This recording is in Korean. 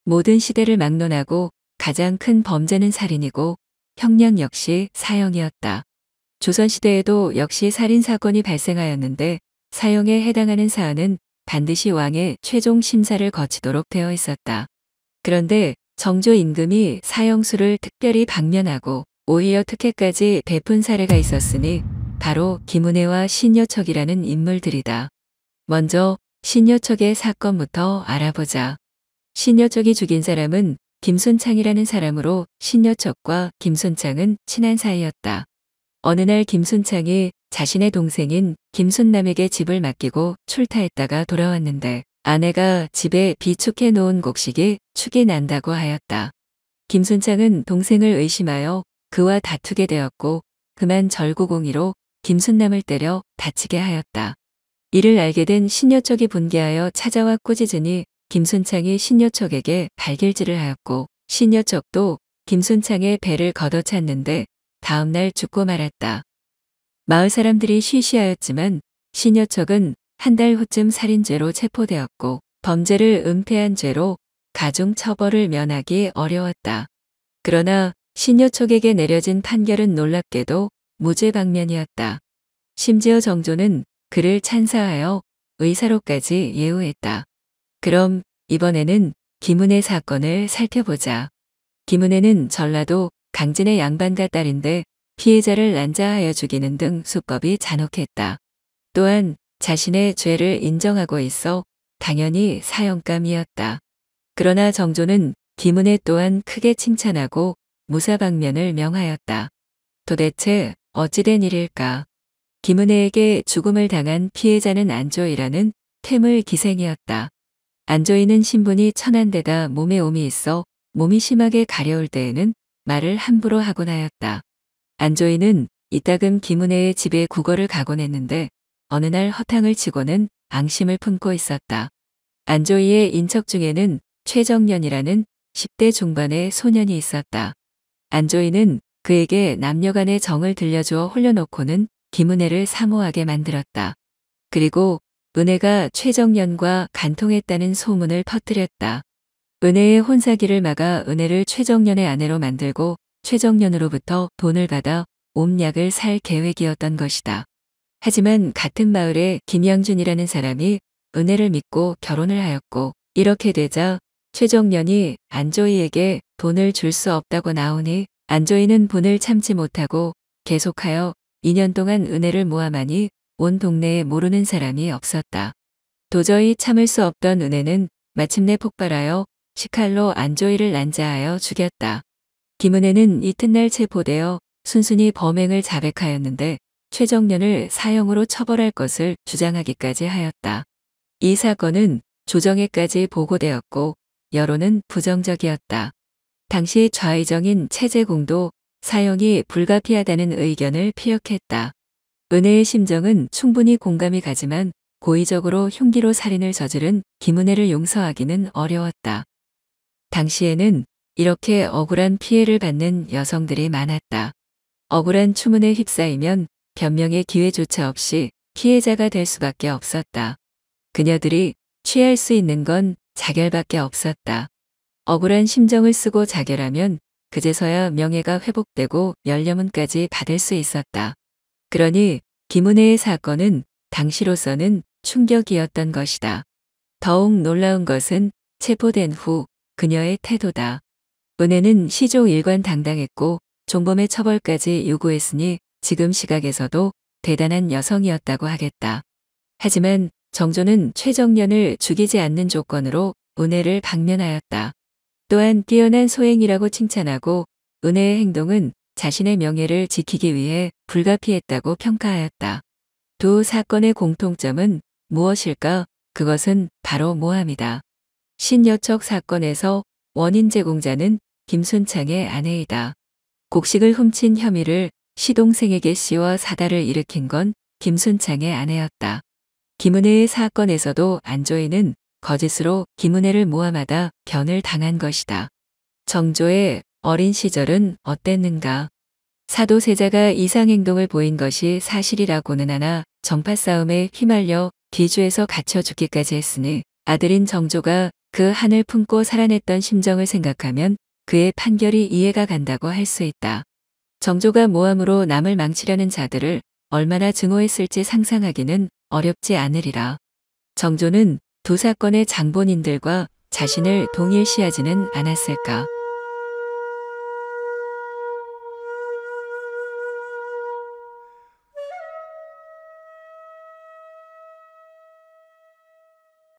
모든 시대를 막론하고 가장 큰 범죄는 살인이고 형량 역시 사형이었다. 조선시대에도 역시 살인사건이 발생하였는데 사형에 해당하는 사안은 반드시 왕의 최종 심사를 거치도록 되어 있었다. 그런데 정조 임금이 사형수를 특별히 방면하고 오히려 특혜까지 베푼 사례가 있었으니 바로 김은혜와 신여척이라는 인물들이다. 먼저 신여척의 사건부터 알아보자. 신여척이 죽인 사람은 김순창이라는 사람으로 신여척과 김순창은 친한 사이였다. 어느 날 김순창이 자신의 동생인 김순남에게 집을 맡기고 출타했다가 돌아왔는데 아내가 집에 비축해 놓은 곡식이 축이 난다고 하였다. 김순창은 동생을 의심하여 그와 다투게 되었고 그만 절구공이로 김순남을 때려 다치게 하였다. 이를 알게 된 신여척이 분개하여 찾아와 꾸짖으니 김순창이 신여척에게 발길질을 하였고 신여척도 김순창의 배를 걷어찼는데 다음날 죽고 말았다. 마을 사람들이 쉬쉬하였지만 신여척은 한 달 후쯤 살인죄로 체포되었고 범죄를 은폐한 죄로 가중 처벌을 면하기 어려웠다. 그러나 신여척에게 내려진 판결은 놀랍게도 무죄 방면이었다. 심지어 정조는 그를 찬사하여 의사로까지 예우했다. 그럼 이번에는 김은혜 사건을 살펴보자. 김은혜는 전라도 강진의 양반가 딸인데 피해자를 난자하여 죽이는 등 수법이 잔혹했다. 또한 자신의 죄를 인정하고 있어 당연히 사형감이었다. 그러나 정조는 김은혜 또한 크게 칭찬하고 무사방면을 명하였다. 도대체 어찌된 일일까? 김은혜에게 죽음을 당한 피해자는 안조이라는 퇴물 기생이었다. 안조이는 신분이 천한데다 몸에 옴이 있어 몸이 심하게 가려울 때에는 말을 함부로 하곤 하였다. 안조이는 이따금 김은혜의 집에 구걸을 가곤 했는데 어느 날 허탕을 치고는 앙심을 품고 있었다. 안조이의 인척 중에는 최정년이라는 10대 중반의 소년이 있었다. 안조이는 그에게 남녀간의 정을 들려주어 홀려놓고는 김은혜를 사모하게 만들었다. 그리고 은혜가 최정년과 간통했다는 소문을 퍼뜨렸다. 은혜의 혼사기를 막아 은혜를 최정년의 아내로 만들고 최정년으로부터 돈을 받아 옴약을 살 계획이었던 것이다. 하지만 같은 마을에 김양준이라는 사람이 은혜를 믿고 결혼을 하였고 이렇게 되자 최정년이 안조이에게 돈을 줄 수 없다고 나오니 안조이는 분을 참지 못하고 계속하여 2년 동안 은혜를 모함하니 온 동네에 모르는 사람이 없었다. 도저히 참을 수 없던 은혜는 마침내 폭발하여 식칼로 안조이를 난자하여 죽였다. 김은혜는 이튿날 체포되어 순순히 범행을 자백하였는데 최정년을 사형으로 처벌할 것을 주장하기까지 하였다. 이 사건은 조정에까지 보고되었고 여론은 부정적이었다. 당시 좌의정인 최재공도 사형이 불가피하다는 의견을 피력했다. 은혜의 심정은 충분히 공감이 가지만 고의적으로 흉기로 살인을 저지른 김은혜를 용서하기는 어려웠다. 당시에는 이렇게 억울한 피해를 받는 여성들이 많았다. 억울한 추문에 휩싸이면 변명의 기회조차 없이 피해자가 될 수밖에 없었다. 그녀들이 취할 수 있는 건 자결밖에 없었다. 억울한 심정을 쓰고 자결하면 그제서야 명예가 회복되고 면려문까지 받을 수 있었다. 그러니 김은혜의 사건은 당시로서는 충격이었던 것이다. 더욱 놀라운 것은 체포된 후 그녀의 태도다. 은혜는 시조 일관당당했고 종범의 처벌까지 요구했으니 지금 시각에서도 대단한 여성이었다고 하겠다. 하지만 정조는 최정년을 죽이지 않는 조건으로 은혜를 방면하였다. 또한 뛰어난 소행이라고 칭찬하고 은혜의 행동은 자신의 명예를 지키기 위해 불가피했다고 평가하였다. 두 사건의 공통점은 무엇일까? 그것은 바로 모함이다. 신여척 사건에서 원인 제공자는 김순창의 아내이다. 곡식을 훔친 혐의를 시동생에게 씌워 사달을 일으킨 건 김순창의 아내였다. 김은혜의 사건에서도 안조이는 거짓으로 김은혜를 모함하다 변을 당한 것이다. 정조의 어린 시절은 어땠는가? 사도세자가 이상행동을 보인 것이 사실이라고는 하나 정파 싸움에 휘말려 기주에서 갇혀 죽기까지 했으니 아들인 정조가 그 한을 품고 살아냈던 심정을 생각하면 그의 판결이 이해가 간다고 할 수 있다. 정조가 모함으로 남을 망치려는 자들을 얼마나 증오했을지 상상하기는 어렵지 않으리라. 정조는 두 사건의 장본인들과 자신을 동일시하지는 않았을까.